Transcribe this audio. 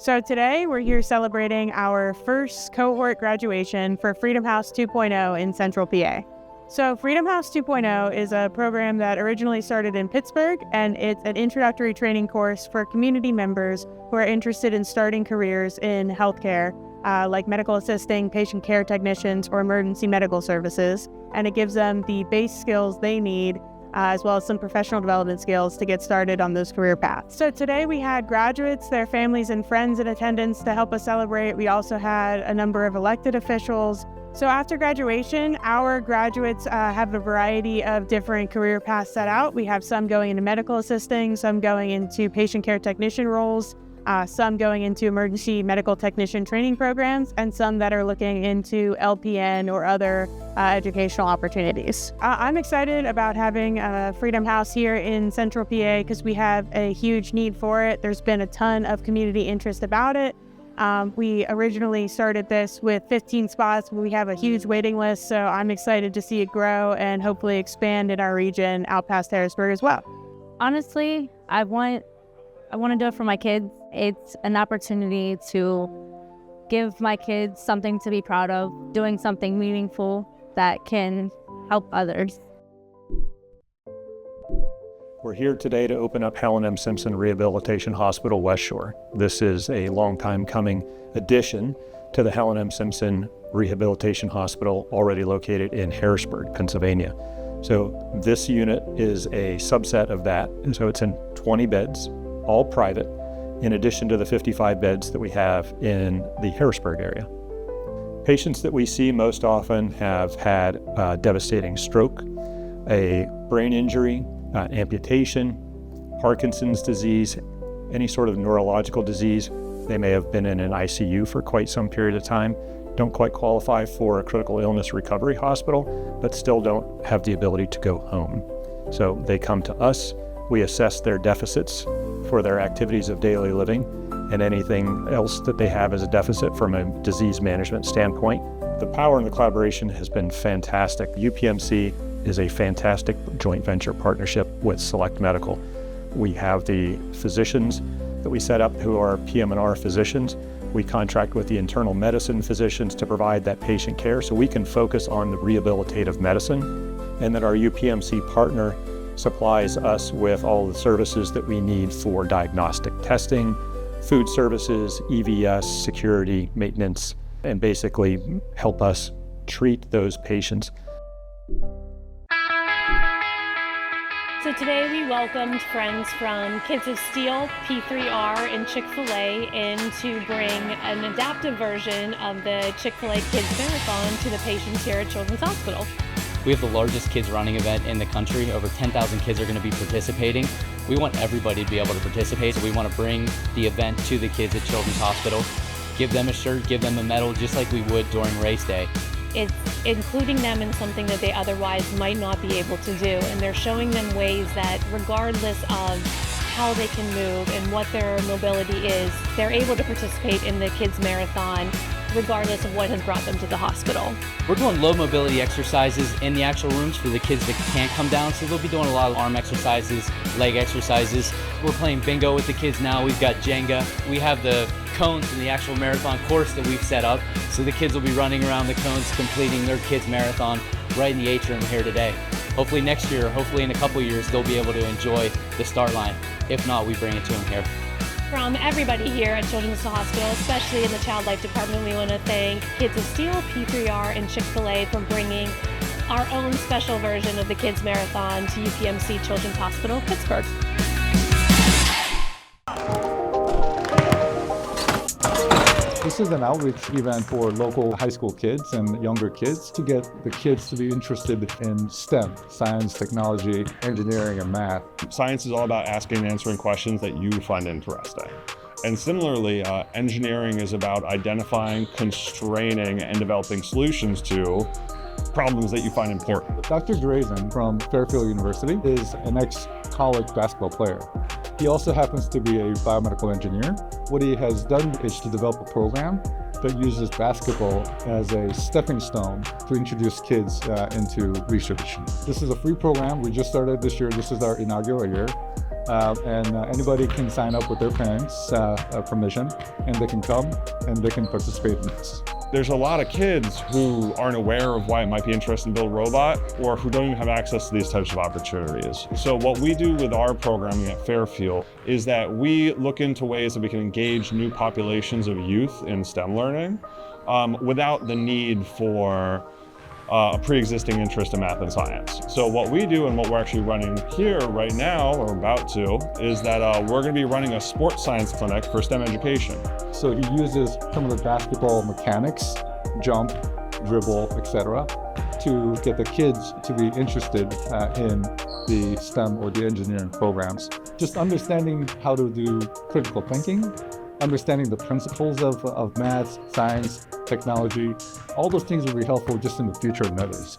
So today we're here celebrating our first cohort graduation for Freedom House 2.0 in Central PA. So Freedom House 2.0 is a program that originally started in Pittsburgh, and it's an introductory training course for community members who are interested in starting careers in healthcare, like medical assisting, patient care technicians, or emergency medical services. And it gives them the base skills they need, as well as some professional development skills to get started on those career paths. So today we had graduates, their families and friends in attendance to help us celebrate. We also had a number of elected officials. So after graduation, our graduates have a variety of different career paths set out. We have some going into medical assisting, some going into patient care technician roles, some going into emergency medical technician training programs, and some that are looking into LPN or other educational opportunities. I'm excited about having Freedom House here in Central PA because we have a huge need for it. There's been a ton of community interest about it. We originally started this with 15 spots, but we have a huge waiting list, so I'm excited to see it grow and hopefully expand in our region out past Harrisburg as well. Honestly, I want to do it for my kids. It's an opportunity to give my kids something to be proud of, doing something meaningful that can help others. We're here today to open up Helen M. Simpson Rehabilitation Hospital West Shore. This is a long time coming addition to the Helen M. Simpson Rehabilitation Hospital already located in Harrisburg, Pennsylvania. So this unit is a subset of that. And so it's in 20 beds, all private, in addition to the 55 beds that we have in the Harrisburg area. Patients that we see most often have had devastating stroke, a brain injury, amputation, Parkinson's disease, any sort of neurological disease. They may have been in an ICU for quite some period of time, don't quite qualify for a critical illness recovery hospital, but still don't have the ability to go home. So they come to us, we assess their deficits for their activities of daily living and anything else that they have as a deficit from a disease management standpoint. The power and the collaboration has been fantastic. UPMC is a fantastic joint venture partnership with Select Medical. We have the physicians that we set up who are PM&R physicians. We contract with the internal medicine physicians to provide that patient care so we can focus on the rehabilitative medicine, and that our UPMC partner supplies us with all the services that we need for diagnostic testing, food services, EVS, security, maintenance, and basically help us treat those patients. So today we welcomed friends from Kids of Steel, P3R, and Chick-fil-A in to bring an adaptive version of the Chick-fil-A Kids Marathon to the patients here at Children's Hospital. We have the largest kids running event in the country. Over 10,000 kids are going to be participating. We want everybody to be able to participate. So we want to bring the event to the kids at Children's Hospital, give them a shirt, give them a medal, just like we would during race day. It's including them in something that they otherwise might not be able to do, and they're showing them ways that regardless of how they can move and what their mobility is, they're able to participate in the Kids Marathon regardless of what has brought them to the hospital. We're doing low mobility exercises in the actual rooms for the kids that can't come down, so they'll be doing a lot of arm exercises, leg exercises. We're playing bingo with the kids now. We've got Jenga. We have the cones in the actual marathon course that we've set up, so the kids will be running around the cones completing their Kids Marathon right in the atrium here today. Hopefully next year, hopefully in a couple years, they'll be able to enjoy the start line. If not, we bring it to them here. From everybody here at Children's Hospital, especially in the Child Life Department, we want to thank Kids of Steel, P3R, and Chick-fil-A for bringing our own special version of the Kids Marathon to UPMC Children's Hospital, Pittsburgh. This is an outreach event for local high school kids and younger kids to get the kids to be interested in STEM, science, technology, engineering, and math. Science is all about asking and answering questions that you find interesting. And similarly, engineering is about identifying, constraining, and developing solutions to problems that you find important. Dr. Drazen from Fairfield University is an ex-college basketball player. He also happens to be a biomedical engineer. What he has done is to develop a program that uses basketball as a stepping stone to introduce kids into research. This is a free program. We just started this year. This is our inaugural year. And anybody can sign up with their parents' permission, and they can come and they can participate in this. There's a lot of kids who aren't aware of why it might be interesting to build a robot, or who don't even have access to these types of opportunities. So what we do with our programming at Fairfield is that we look into ways that we can engage new populations of youth in STEM learning without the need for a pre-existing interest in math and science. So what we do, and what we're actually running here right now, or about to, is that we're going to be running a sports science clinic for STEM education. So he uses some of the basketball mechanics, jump, dribble, etc., to get the kids to be interested in the STEM or the engineering programs. Just understanding how to do critical thinking, understanding the principles of math, science, technology, all those things will be helpful just in the future of others.